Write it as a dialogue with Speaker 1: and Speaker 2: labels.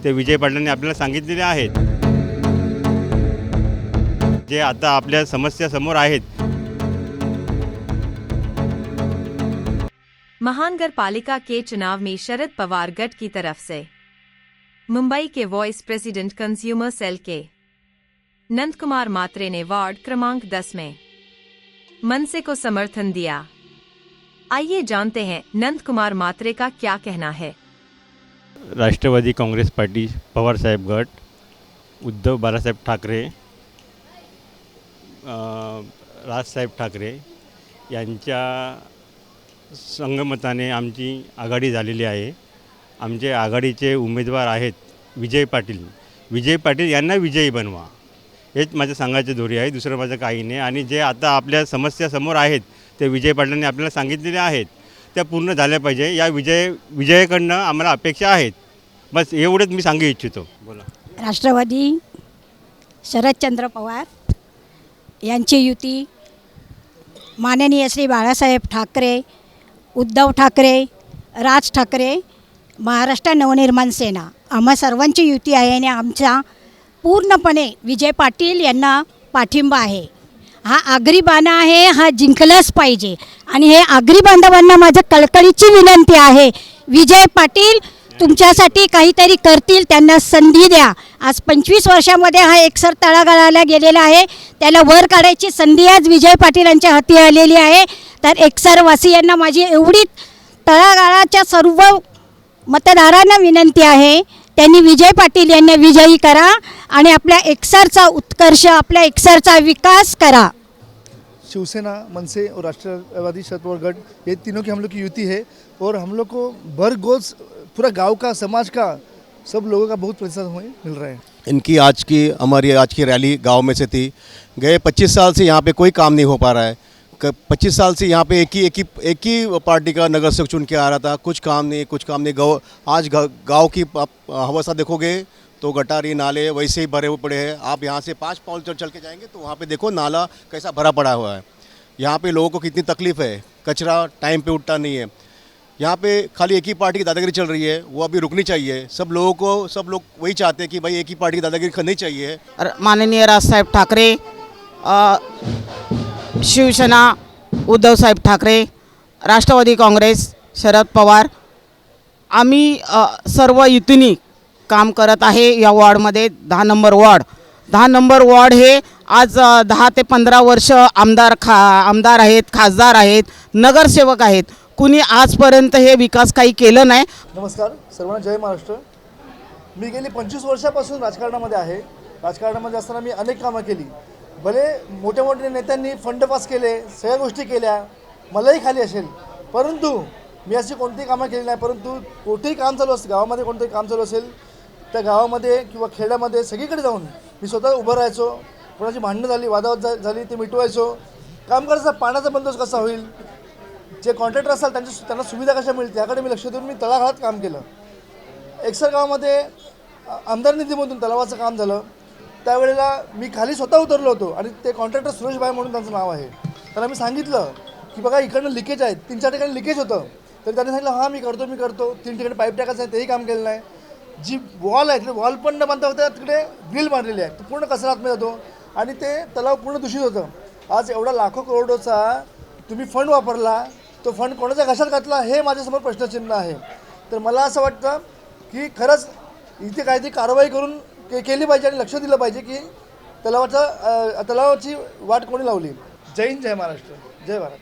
Speaker 1: ते विजय पाटलांनी आपल्याला सांगितलेले आहेत. जे आता आपल्या समस्या समोर आहेत.
Speaker 2: महानगर पालिका के चुनाव में शरद पवार गट की तरफ से मुंबई के वाइस प्रेसिडेंट कंज्यूमर सेल के नंद कुमार मात्रे ने वार्ड क्रमांक 10 में मनसे को समर्थन दिया। आइए जानते हैं नंद कुमार मात्रे का क्या कहना है।
Speaker 1: राष्ट्रवादी काँग्रेस पार्टी पवारसाहेब गट, उद्धव बाळासाहेब ठाकरे, राजसाहेब ठाकरे यांच्या संगमताने आमची आघाडी झालेली आहे. आमचे आघाडीचे उमेदवार आहेत विजय पाटील. विजय पाटील यांना विजयी बनवा, हेच माझं सांगायचं दोरी आहे. दुसरं माझं काही नाही. आणि जे आता आपल्या समस्या समोर आहेत ते विजय पाटलांनी आपल्याला सांगितलेले आहेत, त्या पूर्ण झाल्या पाहिजे. या विजयाकडनं आम्हाला अपेक्षा आहेत. बस एवढंच मी सांगू इच्छितो. बोला.
Speaker 3: राष्ट्रवादी शरदचंद्र पवार यांची युती माननीय श्री बाळासाहेब ठाकरे, उद्धव ठाकरे, राज ठाकरे, महाराष्ट्र नवनिर्माण सेना आम्हा सर्वांची युती आहे आणि आमचा पूर्णपणे विजय पाटील यांना पाठिंबा आहे. हा आगरी बाणा आहे, हा जिंकलाच पाहिजे. आणि हे आगरी बांधवांना माझं कळकळीची विनंती आहे, विजय पाटील तुमच्यासाठी काहीतरी करतील, त्यांना संधी द्या. आज 25 वर्षामध्ये हा एकसर तळागाळाला गेलेला आहे, त्याला वर काढायची संधी आज विजय पाटीलांच्या हाती आलेली आहे. तर एकसरवासियांना माझी एवढी तळागाळाच्या सर्व मतदारांना विनंती आहे, त्यांनी विजय पाटील यांना विजयी करा आणि आपल्या एकसरचा उत्कर्ष, आपल्या एकसरचा विकास करा.
Speaker 4: शिवसेना, मनसे और राष्ट्रवादी शरद पवार गट, ये तीनों की हम लोग की युति है और हम लोग को भरघोस पूरा गांव का, समाज का, सब लोगों का बहुत प्रतिशत मिल रहा है.
Speaker 5: इनकी हमारी आज की रैली गांव में से थी. गए 25 साल से यहाँ पे कोई काम नहीं हो पा रहा है. 25 साल से यहाँ पे एक ही पार्टी का नगर सेवक चुन के आ रहा था. कुछ काम नहीं. आज गाँव की अवस्था देखोगे तो गटारी नाले वैसे ही भरे हुए पड़े हैं. आप यहाँ से 5 पाउल चल के जाएंगे तो वहाँ पे देखो नाला कैसा भरा पड़ा हुआ है. यहाँ पे लोगों को कितनी तकलीफ़ है. कचरा टाइम पे उठता नहीं है. यहाँ पे खाली एक ही पार्टी की दादागिरी चल रही है, वो अभी रुकनी चाहिए. सब लोग वही चाहते हैं कि भाई एक ही पार्टी की दादागिरी करनी चाहिए.
Speaker 6: माननीय राजसाहेब ठाकरे, शिवसेना उद्धवसाहेब ठाकरे, राष्ट्रवादी काँग्रेस शरद पवार, आम्ही सर्व युतीने काम करत आहे. या वॉर्डमध्ये 10 नंबर वॉर्ड हे आज 10 ते 15 वर्ष आमदार आहेत, खासदार आहेत, नगरसेवक आहेत. कुणी आजपर्यंत हे विकास काही केलं नाही.
Speaker 4: नमस्कार सर्वांना, जय महाराष्ट्र. मी गेली 25 वर्षापासून राजकारणामध्ये आहे. राजकारणामध्ये असताना मी अनेक कामं केली. भले मोठ्या मोठ्या नेत्यांनी फंड पास केले, सगळ्या गोष्टी केल्या, मलाही खाली असेल, परंतु मी अशी कोणतीही कामं केली नाही. परंतु कोणतेही काम चालू असेल, गावामध्ये कोणतंही काम चालू असेल, त्या गावामध्ये किंवा खेड्यामध्ये सगळीकडे जाऊन मी स्वतः उभं राहायचो. कोणाची भांडणं झाली, वादावाद झाली, ते मिटवायचो. काम करायचं, पाण्याचा बंदोबस्त कसा होईल, जे कॉन्ट्रॅक्टर असाल त्यांना सुविधा कशा मिळतील याकडे मी लक्ष देऊन मी तळागाळात काम केलं. एकसर गावामध्ये आमदार निधीमधून तलावाचं काम झालं. त्यावेळेला मी खाली स्वतः उतरलो होतो आणि ते कॉन्ट्रॅक्टर सुरेशभाई म्हणून त्यांचं नाव आहे. त्यांना मी सांगितलं की बघा इकडनं लिकेज आहेत, 3-4 ठिकाणी लिकेज होतं. तर त्यांनी सांगितलं हां मी करतो. 3 ठिकाणी पाईप टाकायचं आहे, तेही काम केलं नाही. जी वॉल आहे, वॉल पण न बांधता होत्या, तिकडे ग्रिल मारलेली आहे, पूर्ण कचरा आतमध्ये जातो आणि ते तलाव पूर्ण दूषित होतं. आज एवढा लाखो करोडोचा तुम्ही फंड वापरला, तो फंड कोणाच्या घशात घातला हे माझ्यासमोर प्रश्नचिन्ह आहे. तर मला असं वाटतं की खरंच इथे काहीतरी कारवाई करून केली पाहिजे आणि लक्ष दिलं पाहिजे की तलावाची वाट कोणी लावली. जय हिंद, जय महाराष्ट्र, जय भारत.